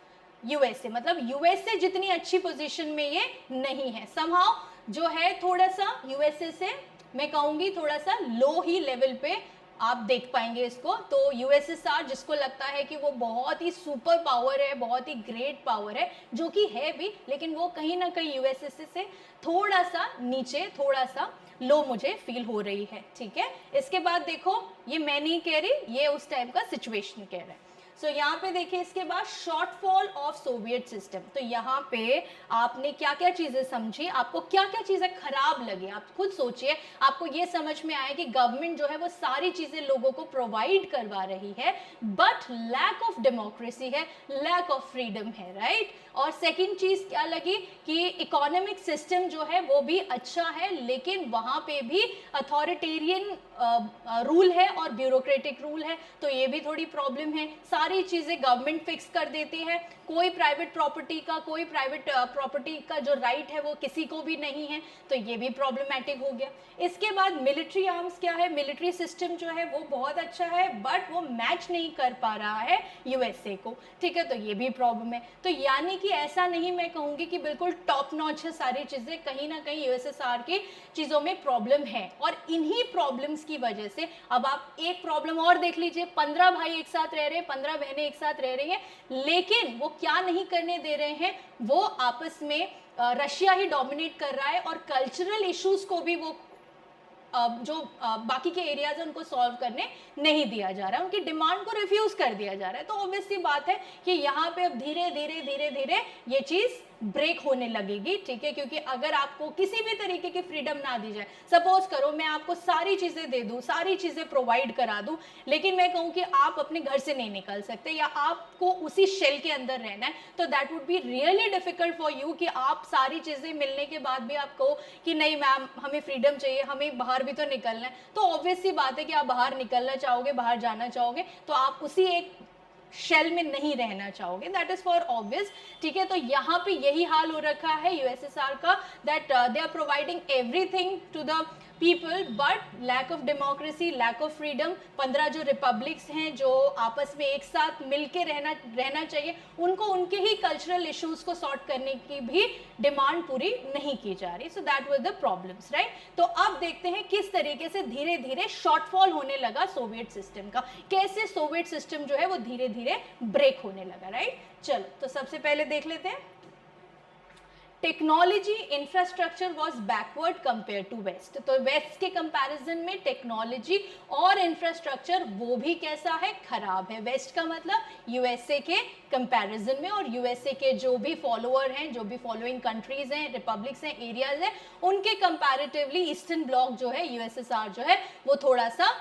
USA. मतलब यूएसए जितनी अच्छी पोजीशन में ये नहीं है, समहाउ जो है थोड़ा सा यूएसए से मैं कहूंगी थोड़ा सा लो ही लेवल पे आप देख पाएंगे इसको। तो यूएसएसआर जिसको लगता है कि वो बहुत ही सुपर पावर है, बहुत ही ग्रेट पावर है, जो कि है भी, लेकिन वो कहीं ना कहीं यूएसएसए से थोड़ा सा नीचे, थोड़ा सा लो मुझे फील हो रही है, ठीक है। इसके बाद देखो, ये मैं नहीं कह रही, ये उस टाइम का सिचुएशन कह रहा है। सो यहाँ पे देखिए, इसके बाद शॉर्टफॉल ऑफ सोवियत सिस्टम। तो यहाँ पे आपने क्या क्या चीजें समझी, आपको क्या क्या चीजें खराब लगी, आप खुद सोचिए। आपको ये समझ में आया कि गवर्नमेंट जो है वो सारी चीजें लोगों को प्रोवाइड करवा रही है, बट लैक ऑफ डेमोक्रेसी है, लैक ऑफ फ्रीडम है, राइट। और सेकंड चीज क्या लगी कि इकोनॉमिक सिस्टम जो है वो भी अच्छा है, लेकिन वहां पे भी अथॉरिटेरियन रूल है और ब्यूरोक्रेटिक रूल है, तो ये भी थोड़ी प्रॉब्लम है। सारी चीजें गवर्नमेंट फिक्स कर देती है, कोई प्राइवेट प्रॉपर्टी का जो राइट है वो किसी को भी नहीं है, तो ये भी प्रॉब्लमैटिक हो गया। इसके बाद मिलिट्री आर्म्स क्या है, मिलिट्री सिस्टम जो है वो बहुत अच्छा है, बट वो मैच नहीं कर पा रहा है यूएसए को, ठीक है, तो ये भी प्रॉब्लम है। तो यानी कि ऐसा नहीं मैं कहूंगी कि बिल्कुल टॉप नॉच है सारी चीजें, कहीं ना कहीं यूएसएसआर की चीजों में प्रॉब्लम है। और इन्हीं प्रॉब्लम्स की वजह से अब आप एक प्रॉब्लम और देख लीजिए, 15 भाई एक साथ रह रहे हैं, 15 बहनें एक साथ रह रही हैं, लेकिन वो क्या नहीं करने दे रहे हैं, वो आपस में रशिया ही डोमिनेट कर रहा है, और कल्चरल इश्यूज को भी वो जो बाकी के एरियाज है उनको सॉल्व करने नहीं दिया जा रहा है, उनकी डिमांड को रिफ्यूज कर दिया जा रहा है। तो ऑब्वियस सी बात है कि यहाँ पे अब धीरे धीरे ये चीज ब्रेक होने लगेगी, ठीक है, क्योंकि अगर आपको किसी भी तरीके की फ्रीडम ना दी जाए, सपोज करो मैं आपको सारी चीजें दे दूं, सारी चीजें प्रोवाइड करा दूं, लेकिन मैं कहूँ कि आप अपने घर से नहीं निकल सकते या आपको उसी शेल के अंदर रहना है, तो that would be really difficult for you कि आप सारी चीजें मिलने के बाद भी आप कहो कि नहीं मैम हमें फ्रीडम चाहिए, हमें बाहर भी तो निकलना है। तो ऑब्वियस सी बात है कि आप बाहर निकलना चाहोगे, बाहर जाना चाहोगे, तो आप उसी एक शेल में नहीं रहना चाहोगे, दैट इज फॉर ऑब्वियस, ठीक है। तो यहाँ पे यही हाल हो रखा है यूएसएसआर का, that they are providing everything to the people but lack of democracy, lack of freedom. 15 जो रिपब्लिक्स हैं जो आपस में एक साथ मिलके रहना चाहिए, उनको उनके ही कल्चरल इश्यूज को सॉर्ट करने की भी डिमांड पूरी नहीं की जा रही। So that was the problems, right. तो अब देखते हैं किस तरीके से धीरे धीरे शॉर्टफॉल होने लगा सोवियत सिस्टम का, कैसे सोवियत सिस्टम जो है वो धीरे धीरे ब्रेक होने लगा, राइट। चलो तो सबसे पहले देख लेते हैं technology infrastructure was backward compare to west. तो वेस्ट के कंपैरिजन में टेक्नोलॉजी और इंफ्रास्ट्रक्चर वो भी कैसा है, खराब है। वेस्ट का मतलब यूएसए के कंपैरिजन में, और यूएसए के जो भी फॉलोअर हैं, जो भी फॉलोइंग कंट्रीज हैं, रिपब्लिक्स हैं, एरियाज हैं, उनके कंपैरेटिवली ईस्टर्न ब्लॉक जो है, यूएसएसआर जो है, वो थोड़ा सा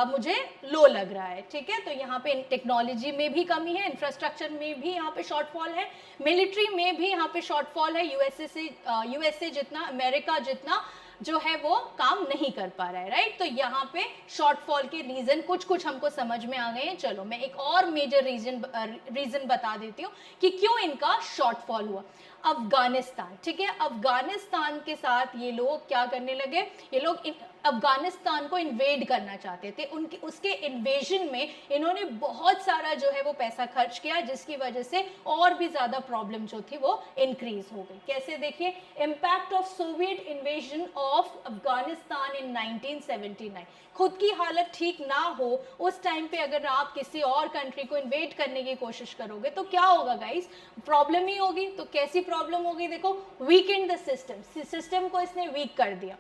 मुझे लो लग रहा है। ठीक है, तो यहाँ पे टेक्नोलॉजी में भी कमी है, इंफ्रास्ट्रक्चर में भी यहाँ पे शॉर्टफॉल है, मिलिट्री में भी यहाँ पे शॉर्टफॉल है। यूएसए जितना, अमेरिका जितना जो है वो काम नहीं कर पा रहा है, राइट। तो यहाँ पे शॉर्टफॉल के रीजन कुछ हमको समझ में आ गए हैं। चलो मैं एक और मेजर रीजन बता देती हूँ कि क्यों इनका शॉर्टफॉल हुआ। अफगानिस्तान, ठीक है, अफगानिस्तान के साथ ये लोग क्या करने लगे, ये लोग अफगानिस्तान को इन्वेड करना चाहते थे। उनके उसके इन्वेजन में इन्होंने बहुत सारा जो है वो पैसा खर्च किया, जिसकी वजह से और भी ज़्यादा प्रॉब्लम जो थी वो इंक्रीज हो गई। कैसे, देखिए, impact of Soviet invasion of Afghanistan in 1979। खुद की हालत ठीक ना हो उस टाइम पे अगर आप किसी और कंट्री को इन्वेड करने की कोशिश करोगे तो क्या होगा गाइस, प्रॉब्लम ही होगी। तो कैसी प्रॉब्लम होगी, देखो, वीकेंड द सिस्टम को इसने वीक कर दिया।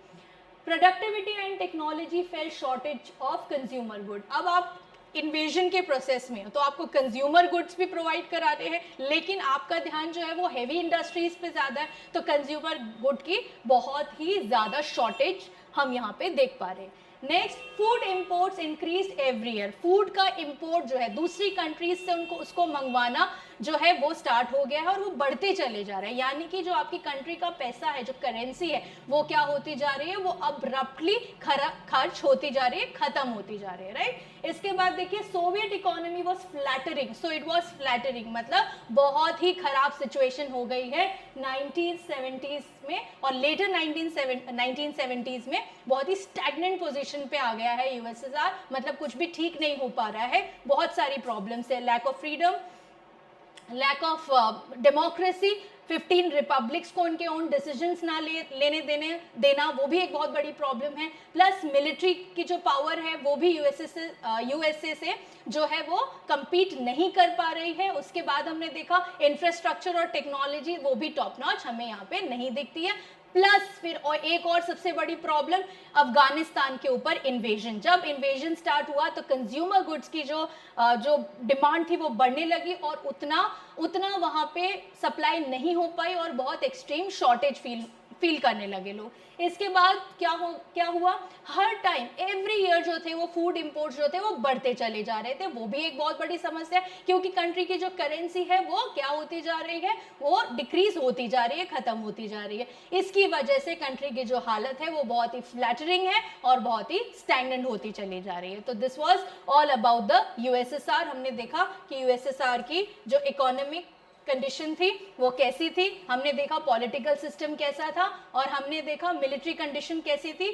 Productivity and technology fail shortage of consumer good. अब आप इन्वेजन के प्रोसेस में हो तो आपको कंज्यूमर गुड्स भी प्रोवाइड कराते हैं, लेकिन आपका ध्यान जो है वो हैवी इंडस्ट्रीज पे ज़्यादा है, तो कंज्यूमर गुड की बहुत ही ज़्यादा शॉर्टेज हम यहाँ पे देख पा रहे हैं। Next, food imports increase every year. Food का इंपोर्ट जो है दूसरी कंट्रीज से उसको मंगवाना जो है वो स्टार्ट हो गया है, और वो बढ़ते चले जा रहे हैं। यानी कि जो आपकी कंट्री का पैसा है, जो करेंसी है, वो क्या होती जा रही है, वो अब्रप्टली खर्च होती जा रही है, खत्म होती जा रही है, राइट। इसके बाद देखिए, Soviet economy was flattering. So it was flattering मतलब बहुत ही खराब सिचुएशन हो गई है 1970s में, और लेटर 1970s में बहुत ही स्टैग्नेंट पोजीशन पे आ गया है यूएसएसआर। मतलब कुछ भी ठीक नहीं हो पा रहा है, बहुत सारी प्रॉब्लम्स है, lack of freedom, lack of democracy, 15 republics को उनके ओन डिसीजंस ना लेने देना, वो भी एक बहुत बड़ी प्रॉब्लम है। प्लस मिलिट्री की जो पावर है वो भी यूएसए से जो है वो compete नहीं कर पा रही है। उसके बाद हमने देखा इंफ्रास्ट्रक्चर और टेक्नोलॉजी वो भी टॉप नॉच हमें यहाँ पे नहीं दिखती है। प्लस फिर और एक और सबसे बड़ी प्रॉब्लम, अफगानिस्तान के ऊपर इन्वेजन। जब इन्वेजन स्टार्ट हुआ तो कंज्यूमर गुड्स की जो डिमांड थी वो बढ़ने लगी, और उतना वहाँ पे सप्लाई नहीं हो पाई, और बहुत एक्सट्रीम शॉर्टेज फील करने लगे लोग। इसके बाद क्या हुआ, हर टाइम एवरी ईयर जो थे वो फूड इंपोर्ट्स जो थे वो बढ़ते चले जा रहे थे। वो भी एक बहुत बड़ी समस्या है, क्योंकि कंट्री की जो करेंसी है वो क्या होती जा रही है, वो डिक्रीज होती जा रही है, खत्म होती जा रही है। इसकी वजह से कंट्री की जो हालत है वो बहुत ही फ्लैटरिंग है और बहुत ही स्टैग्नेंट होती चली जा रही है। तो this was all about the USSR. हमने देखा कि यूएसएसआर की जो इकोनॉमिक कंडीशन थी वो कैसी थी, हमने देखा पॉलिटिकल सिस्टम कैसा था, और हमने देखा मिलिट्री कंडीशन कैसी थी,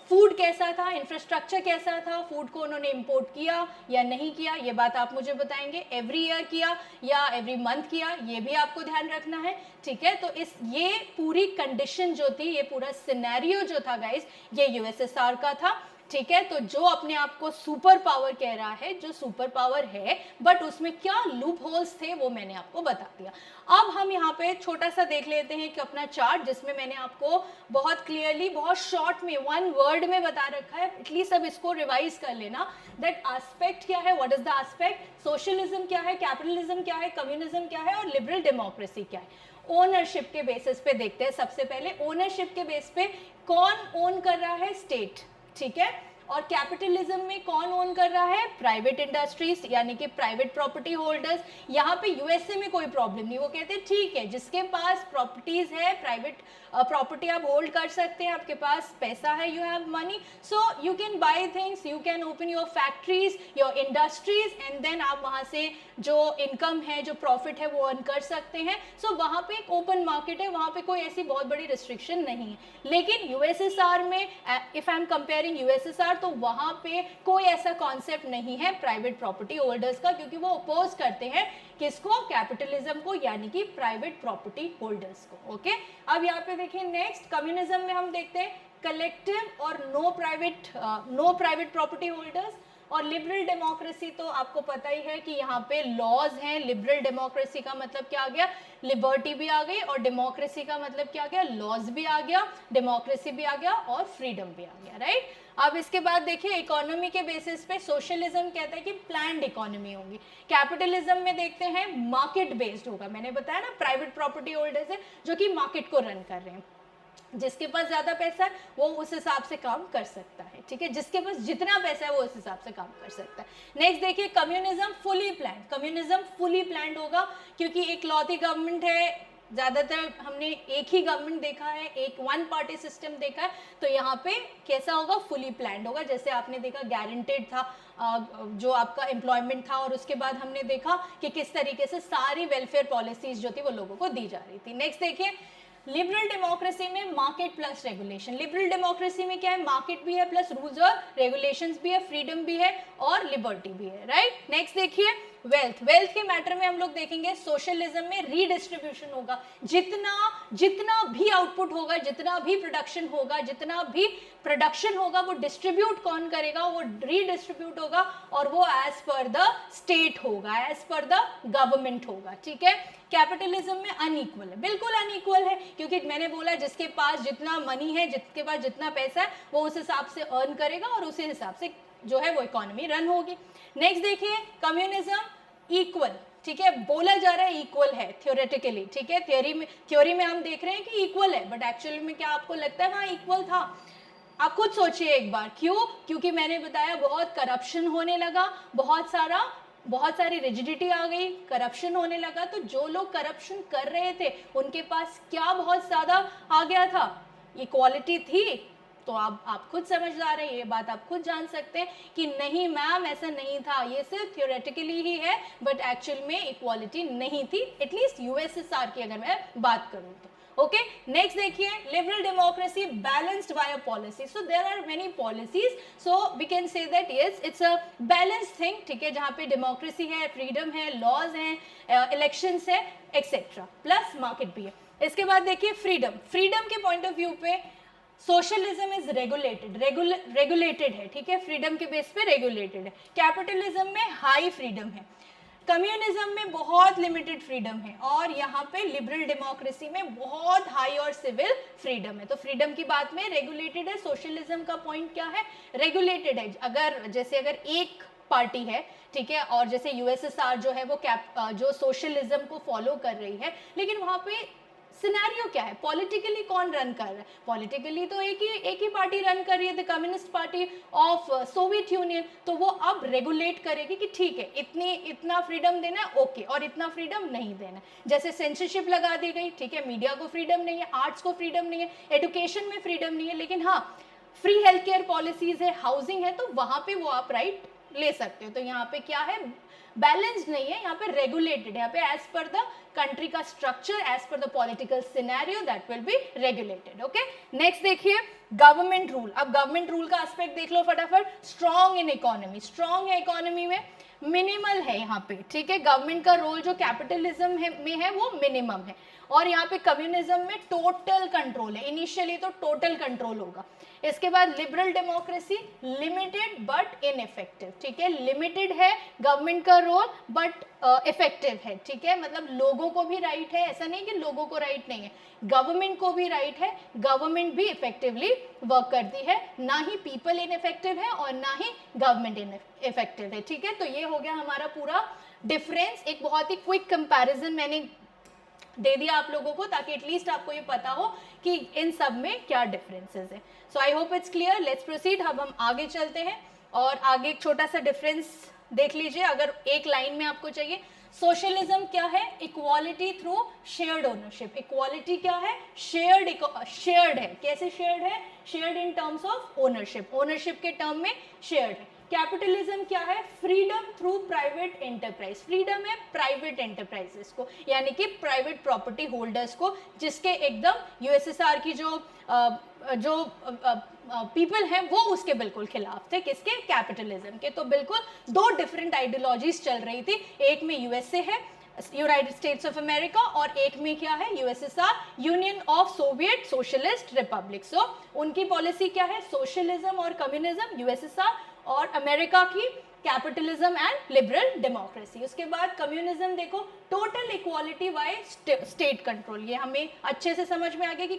फूड कैसा था, इंफ्रास्ट्रक्चर कैसा था, फूड को उन्होंने इंपोर्ट किया या नहीं किया, ये बात आप मुझे बताएंगे। एवरी ईयर किया या एवरी मंथ किया, ये भी आपको ध्यान रखना है, ठीक है। तो ये पूरी कंडीशन जो थी, ये पूरा सिनेरियो जो था गाइस, ये यूएसएसआर का था, ठीक है। तो जो अपने आप को सुपर पावर कह रहा है, जो सुपर पावर है, बट उसमें क्या लूप होल्स थे वो मैंने आपको बता दिया। अब हम यहाँ पे छोटा सा देख लेते हैं कि अपना चार्ट, जिसमें मैंने आपको बहुत क्लियरली, बहुत शॉर्ट में, वन वर्ड में बता रखा है। एटलीस्ट अब इसको रिवाइज कर लेना, दैट एस्पेक्ट क्या है, what is the aspect, socialism क्या है, कैपिटलिज्म क्या है, कम्युनिज्म क्या है, और लिबरल डेमोक्रेसी क्या है। ओनरशिप के बेसिस पे देखते हैं। सबसे पहले ओनरशिप के बेस पे कौन ओन कर रहा है, स्टेट, ठीक है। और कैपिटलिज्म में कौन ओन कर रहा है, प्राइवेट इंडस्ट्रीज, यानी कि प्राइवेट प्रॉपर्टी होल्डर्स। यहाँ पे यूएसए में कोई प्रॉब्लम नहीं, वो कहते हैं ठीक है, जिसके पास प्रॉपर्टीज है, प्राइवेट प्रॉपर्टी आप होल्ड कर सकते हैं, आपके पास पैसा है, you have money, so you can buy things, you can open your factories, your industries, and then आप वहाँ से जो इनकम है, जो प्रॉफिट है, वो अर्न कर सकते हैं। सो वहाँ पे एक ओपन मार्केट है, वहाँ पे कोई ऐसी बहुत बड़ी रिस्ट्रिक्शन नहीं है। लेकिन यूएसएसआर में, if I am comparing USSR, तो वहां पे कोई ऐसा कॉन्सेप्ट नहीं है प्राइवेट प्रॉपर्टी होल्डर्स का, क्योंकि वो अपोज करते हैं किसको, कैपिटलिज्म को, यानी कि प्राइवेट प्रॉपर्टी होल्डर्स को। ओके, अब यहाँ पे देखिए नेक्स्ट, कम्युनिज्म में हम देखते हैं कलेक्टिव और नो प्राइवेट प्रॉपर्टी होल्डर्स। और लिबरल डेमोक्रेसी तो आपको पता ही है कि यहाँ पे लॉज हैं। लिबरल डेमोक्रेसी का मतलब क्या आ गया, लिबर्टी भी आ गई, और डेमोक्रेसी का मतलब क्या आ गया, लॉज भी आ गया, डेमोक्रेसी भी आ गया और फ्रीडम भी आ गया, राइट। अब इसके बाद देखिए इकोनॉमी के बेसिस पे सोशलिज्म कहता है कि प्लान्ड इकोनॉमी होगी। कैपिटलिज्म में देखते हैं मार्केट बेस्ड होगा। मैंने बताया ना, प्राइवेट प्रॉपर्टी होल्डर्स है जो कि मार्केट को रन कर रहे हैं, जिसके पास ज्यादा पैसा है वो उस हिसाब से काम कर सकता है, ठीक है, जिसके पास जितना पैसा है वो उस हिसाब से काम कर सकता है। नेक्स्ट देखिए communism fully planned. Communism fully planned होगा क्योंकि एक लॉती गवर्नमेंट है, ज़्यादातर हमने एक ही गवर्नमेंट देखा है, एक वन पार्टी सिस्टम देखा है, तो यहाँ पे कैसा होगा, फुली प्लान्ड होगा। जैसे आपने देखा गारंटेड था जो आपका एम्प्लॉयमेंट था, और उसके बाद हमने देखा कि किस तरीके से सारी वेलफेयर पॉलिसीज जो थी वो लोगों को दी जा रही थी। नेक्स्ट देखिए लिबरल डेमोक्रेसी में market plus regulation. Liberal democracy में क्या है, मार्केट भी है प्लस रूल्स और रेगुलेशंस भी है, फ्रीडम भी है और लिबर्टी भी है, राइट। नेक्स्ट देखिए वेल्थ। वेल्थ के मैटर में हम लोग देखेंगे सोशलिज्म में रीडिस्ट्रीब्यूशन होगा। जितना भी आउटपुट होगा, जितना भी प्रोडक्शन होगा, जितना भी प्रोडक्शन होगा वो डिस्ट्रीब्यूट कौन करेगा, वो रीडिस्ट्रीब्यूट होगा, और वो एज पर द स्टेट होगा, एज पर द गवर्नमेंट होगा, ठीक है। कैपिटलिज्म में अनइक्वल है, बिल्कुल अनइक्वल है, क्योंकि मैंने बोला जिसके पास जितना मनी है, जिसके पास जितना पैसा है वो उस हिसाब से अर्न करेगा और उसी हिसाब से जो है वो इकोनॉमी रन होगी। नेक्स्ट देखिए कम्युनिज्म इक्वल, ठीक है, बोला जा रहा है इक्वल है थियोरेटिकली, ठीक है, थ्योरी में हम देख रहे हैं कि इक्वल है, बट एक्चुअली में क्या आपको लगता है वहाँ इक्वल था? आप खुद सोचिए एक बार, क्यों? क्योंकि मैंने बताया बहुत करप्शन होने लगा, बहुत सारी रिजिडिटी आ गई, करप्शन होने लगा, तो जो लोग करप्शन कर रहे थे उनके पास क्या बहुत ज़्यादा आ गया था, इक्वालिटी थी। तो आप खुद समझदार हैं, ये बात आप खुद जान सकते हैं कि नहीं मैम ऐसा नहीं था, ये सिर्फ थियोरेटिकली ही है, बट एक्चुअल में इक्वालिटी नहीं थी, एटलीस्ट यूएसएसआर की अगर मैं बात करूँ तो। ओके, नेक्स्ट देखिए liberal democracy balanced by a policy. So there are many policies, so we can say that yes it's a balanced thing, ठीक है, जहाँ पे डेमोक्रेसी है, फ्रीडम है, लॉज हैं, इलेक्शंस है, एक्सेट्रा, प्लस मार्केट भी है। इसके बाद देखिए फ्रीडम के पॉइंट ऑफ व्यू पे सोशलिज्म इज रेगुलेटेड है, ठीक है, फ्रीडम के बेस पे रेगुलेटेड है। कैपिटलिज्म में हाई फ्रीडम है, कम्युनिज्म में बहुत लिमिटेड फ्रीडम है, और यहाँ पे लिबरल डेमोक्रेसी में बहुत हाई और सिविल फ्रीडम है। तो फ्रीडम की बात में रेगुलेटेड है, सोशलिज्म का पॉइंट क्या है, रेगुलेटेड है। अगर एक पार्टी है, ठीक है, और जैसे यूएसएसआर जो है वो जो सोशलिज्म को फॉलो कर रही है, लेकिन वहाँ पे सिनेरियो क्या है, पॉलिटिकली कौन रन कर रहा है, पॉलिटिकली तो एक ही पार्टी रन कर रही है, the communist party of Soviet union. तो वो अब रेगुलेट करेगी कि ठीक है इतना फ्रीडम देना है, ओके, और इतना फ्रीडम नहीं देना। जैसे सेंसरशिप लगा दी गई, ठीक है, मीडिया को फ्रीडम नहीं है, आर्ट्स को फ्रीडम नहीं है, एजुकेशन में फ्रीडम नहीं है, लेकिन हाँ फ्री हेल्थ केयर पॉलिसीज है, हाउसिंग है, तो वहां पे वो आप राइट ले सकते हो। तो यहाँ पे क्या है, बैलेंस्ड नहीं है, यहाँ पे रेगुलेटेड है, यहाँ पे एज पर द कंट्री का structure, as per the political scenario that will be regulated. Okay, next देखिए गवर्नमेंट रूल। अब गवर्नमेंट रूल का एस्पेक्ट देख लो फटाफट। स्ट्रॉन्ग इन इकोनॉमी, स्ट्रॉन्ग है इकोनॉमी में, मिनिमल है यहाँ पे, ठीक है, गवर्नमेंट का रोल जो कैपिटलिज्म में है वो मिनिमम है, और यहाँ पे कम्युनिज्म में टोटल कंट्रोल है, इनिशियली तो टोटल कंट्रोल होगा। इसके बाद liberal democracy limited but ineffective, ठीक है, लिमिटेड है गवर्नमेंट का रोल बट इफेक्टिव है, ठीक है, मतलब लोगों को भी राइट है, ऐसा नहीं कि लोगों को राइट नहीं है, गवर्नमेंट को भी राइट है, गवर्नमेंट भी इफेक्टिवली वर्क करती है, ना ही पीपल इनइफेक्टिव है और ना ही गवर्नमेंट इनइफेक्टिव है, ठीक है। तो ये हो गया हमारा पूरा डिफरेंस, एक बहुत ही क्विक कंपैरिजन मैंने दे दिया आप लोगों को, ताकि एटलीस्ट आपको ये पता हो कि इन सब में क्या डिफरेंसेस है। So I hope it's clear, let's proceed. अब हम आगे चलते हैं और आगे एक छोटा सा डिफरेंस देख लीजिए, अगर एक लाइन में आपको चाहिए। सोशलिज्म क्या है, equality through shared ownership. Equality क्या है, शेयर्ड है, कैसे शेयर्ड है, shared in terms of ownership, ownership के टर्म में शेयर्ड है। कैपिटलिज्म क्या है, freedom through private enterprise, freedom है प्राइवेट एंटरप्राइजेस को, यानी कि प्राइवेट प्रॉपर्टी होल्डर्स को, जिसके एकदम यूएसएसआर की जो पीपल हैं वो उसके बिल्कुल खिलाफ थे, किसके, कैपिटलिज्म के। तो बिल्कुल दो डिफरेंट आइडियोलॉजीज चल रही थी, एक में यूएसए है, यूनाइटेड स्टेट्स ऑफ अमेरिका, और एक में क्या है, USSR, Union of Soviet Socialist Republic. So उनकी पॉलिसी क्या है, सोशलिज्म और कम्युनिज्म, यूएसएसआर, और अमेरिका की कैपिटलिज्म एंड लिबरल डेमोक्रेसी। उसके बाद कम्युनिज्म देखो, total equality by state control. ये हमें अच्छे से समझ में आ गया कि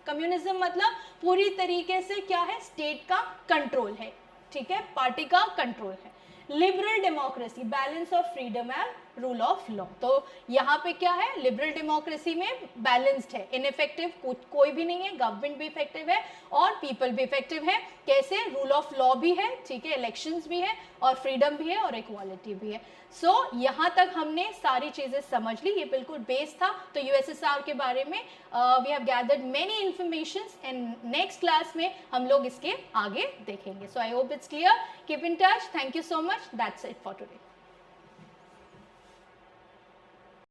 कम्युनिज्म मतलब पूरी तरीके से क्या है, स्टेट का कंट्रोल है, ठीक है, पार्टी का कंट्रोल है। Liberal democracy, balance of freedom and rule of law. तो यहाँ पे क्या है, लिबरल डेमोक्रेसी में बैलेंस्ड है, इनफेक्टिव कोई भी नहीं है, गवर्नमेंट भी इफेक्टिव है और पीपल भी इफेक्टिव है। कैसे, रूल ऑफ लॉ भी है, ठीक है, इलेक्शंस भी है और फ्रीडम भी है और इक्वालिटी भी है। सो यहाँ तक हमने सारी चीज़ें समझ ली, ये बिल्कुल बेस था। तो यूएसएसआर के बारे में we have gathered many information and next class में हम लोग इसके आगे देखेंगे। So I hope it's clear, keep in touch, thank you so much, that's it for today.